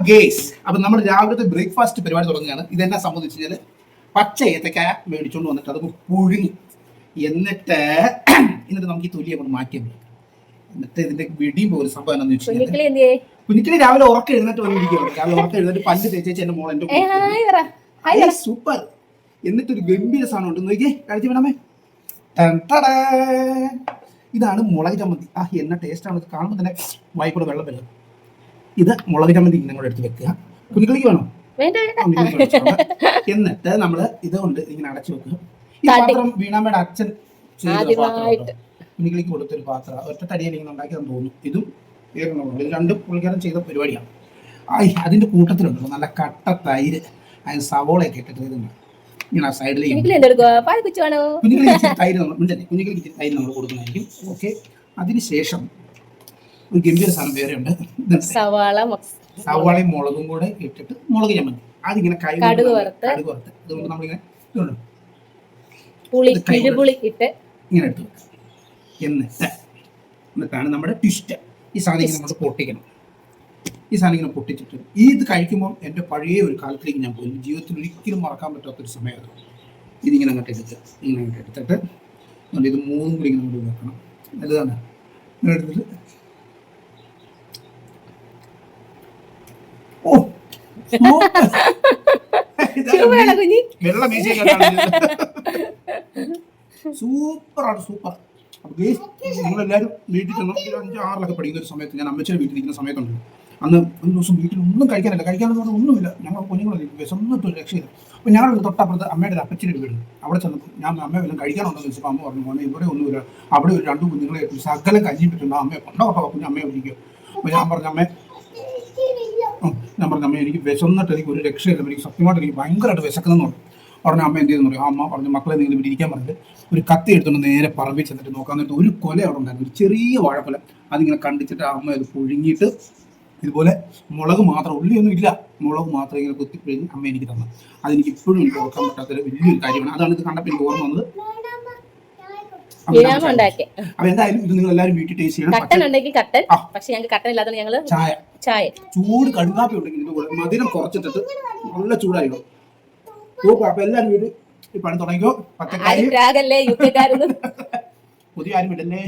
Guys അപ്പൊ നമ്മൾ രാവിലത്തെ ബ്രേക്ക്ഫാസ്റ്റ് പരിപാടി തുടങ്ങുകയാണ്. ഇതെന്നാ സംബന്ധിച്ച് കഴിഞ്ഞാൽ പച്ച ഏത്തക്കായ മേടിച്ചുകൊണ്ട് വന്നിട്ട് അത് പുഴുങ്ങി എന്നിട്ട് നമുക്ക് ഈ തൊലി അങ്ങോട്ട് മാറ്റിയത്. എന്നിട്ട് ഇതിന്റെ വെടിയും പോലെ സംഭവം എന്താണെന്ന് വെച്ച് കഴിഞ്ഞാൽ കുഞ്ഞിക്കിളി രാവിലെ ഉറക്കം എഴുന്നേറ്റ് വന്നിരിക്കുകയാണ്. രാവിലെ ഉറക്കം എഴുന്നേറ്റ് പല്ല് തേച്ചേച്ച് എന്റെ മോൾ എന്റെ സൂപ്പർ. എന്നിട്ടൊരു ഗംഭീര സാധനം ഉണ്ട്, നോക്കിയേ, കഴിച്ചു വേണമേ. ഇതാണ് മുളക് ചമ്മന്തി. എന്ന ടേസ്റ്റ് ആണ്, കാണുമ്പോൾ തന്നെ വായിക്കൂടെ വെള്ളം വരുന്നത്. ഇത് മുളക് ചമ്മന്തി ഇങ്ങനെ കൂടെ എടുത്ത് വെക്കുക. കുഞ്ഞുകളിക്ക് വേണോ? എന്നിട്ട് നമ്മള് ഇതുകൊണ്ട് ഇങ്ങനെ അടച്ചു വെക്കുക. ഈ പാത്രം വീണാമ്മയുടെ അച്ഛൻ കുഞ്ഞുകളിക്ക് കൊടുത്തൊരു പാത്രം, ഒറ്റ തടിയിൽ ഇങ്ങനെ ഉണ്ടാക്കിയതെന്ന് തോന്നുന്നു. ഇതും ഇത് രണ്ടും പുള്ളിക്കാരൻ ചെയ്ത പരിപാടിയാണ്. അതിന്റെ കൂട്ടത്തിലുണ്ടല്ലോ നല്ല കട്ട തൈര്, അതിന് സവോളയൊക്കെ ഇട്ടിട്ട് ഇങ്ങനെ സൈഡിലേക്ക് തൈര് നമ്മൾ കൊടുക്കുന്നതായിരിക്കും. ഓക്കെ, അതിനുശേഷം ഒരു ഗംഭീര സാധനം വേറെ ഉണ്ട്. സവാളയും മുളകും കൂടെ ഇട്ടിട്ട് മുളക് ചമ്മന്തി. അതിങ്ങനെ കടുക് വറുത്ത് ഇതുകൊണ്ട് നമ്മളിങ്ങനെ ഇങ്ങനെ എടുത്ത് വെക്കാം. എന്നിട്ടാണ് നമ്മുടെ ട്വിസ്റ്റ്. ഈ സാധനം ഇങ്ങനെ നമ്മൾ പൊട്ടിക്കണം. ഈ സാധനം ഇങ്ങനെ പൊട്ടിച്ചിട്ട് ഇത് കഴിക്കുമ്പോൾ എൻ്റെ പഴയ ഒരു കാലത്തിലേക്ക് ഞാൻ പോയി. ജീവിതത്തിൽ ഒരിക്കലും മറക്കാൻ പറ്റാത്തൊരു സമയമാണ്. ഇതിങ്ങനെ അങ്ങോട്ട് എടുക്കുക. ഇങ്ങനെ അങ്ങോട്ട് എടുത്തിട്ട് ഇത് മൂന്നും കൂടി ഇങ്ങനെ അങ്ങോട്ട് വെക്കണം. എന്താണ് ഇങ്ങനെ എടുത്തിട്ട് വെള്ളം സൂപ്പറാണ്, സൂപ്പർ. നിങ്ങളെല്ലാവരും വീട്ടിൽ ചെന്ന് 5-6 പഠിക്കുന്ന ഒരു സമയത്ത്, ഞാൻ അമ്മച്ചിയുടെ വീട്ടിൽ നിൽക്കുന്ന സമയത്തുണ്ട്. അന്ന് ഒരു ദിവസം വീട്ടിൽ ഒന്നും കഴിക്കാനെന്ന് പറഞ്ഞാൽ ഒന്നുമില്ല. ഞങ്ങൾ കുഞ്ഞുങ്ങളെ വിശന്നിട്ട് ഒരു രക്ഷയില്ല. അപ്പോൾ ഞങ്ങൾ തൊട്ടപ്പുറത്ത് അമ്മയുടെ അപ്പച്ചിയുടെ വീട്, അവിടെ ചെന്നപ്പോൾ ഞാൻ അമ്മ വല്ലതും കഴിക്കാനുണ്ടോ എന്ന് ചോദിച്ചപ്പോൾ അമ്മ പറഞ്ഞു, മോനെ ഇവിടെ ഒന്നുമില്ല, അവിടെ ഒരു 2 കുഞ്ഞുങ്ങളെ സകലം കഞ്ഞി പറ്റുന്നുണ്ട്, അമ്മയെ കൊണ്ടോ കുഞ്ഞ് അമ്മയെ വിളിക്കും. അപ്പോൾ ഞാൻ പറഞ്ഞു അമ്മ എനിക്ക് വിശന്നിട്ട് എനിക്ക് ഒരു രക്ഷയില്ല, എനിക്ക് സത്യമായിട്ട് എനിക്ക് ഭയങ്കരമായിട്ട് വിശക്കുന്നെന്ന് പറഞ്ഞു. പറഞ്ഞ അമ്മ എന്ത് ചെയ്തെന്ന് പറയും, അമ്മ പറഞ്ഞു മക്കളെ നിങ്ങൾ ഇവിടെ ഇരിക്കാൻ പറഞ്ഞിട്ട് ഒരു കത്തി എടുത്തുകൊണ്ട് നേരെ പറമ്പിൽ ചെന്നിട്ട് നോക്കാൻ നേരത്തെ ഒരു കൊല അവിടെ ഉണ്ടായിരുന്നു, ഒരു ചെറിയ വാഴക്കൊല. അതിങ്ങനെ കണ്ടിച്ചിട്ട് അമ്മ അത് പുഴുങ്ങിയിട്ട് ഇതുപോലെ മുളക് മാത്രം, ഉള്ളിയൊന്നും ഇല്ല, മുളക് മാത്രം ഇങ്ങനെ കുത്തിപ്പിഴിഞ്ഞ് അമ്മ എനിക്ക് തന്നു. അതെനിക്ക് ഇപ്പോഴും എനിക്ക് ഓർക്കാൻ പറ്റാത്തൊരു വലിയൊരു കാര്യമാണ്. അതാണ് ഇത് കണ്ടപ്പോൾ എനിക്ക് ഓർമ്മ വന്നത്. അപ്പൊ എന്തായാലും ഇത് നിങ്ങൾ എല്ലാവരും വീട്ടിൽ ടേസ്റ്റ് ചെയ്യണം. ചായ ചൂട് കടുകാപ്പി ഉണ്ടെങ്കിൽ ഇതുപോലെ മധുരം കുറച്ചിട്ടിട്ട് നല്ല ചൂടായിരിക്കും. അപ്പൊ എല്ലാവരും വീട് ഈ പണി തുടങ്ങിക്കോ. പുതിയ ആരും വിടല്ലേ.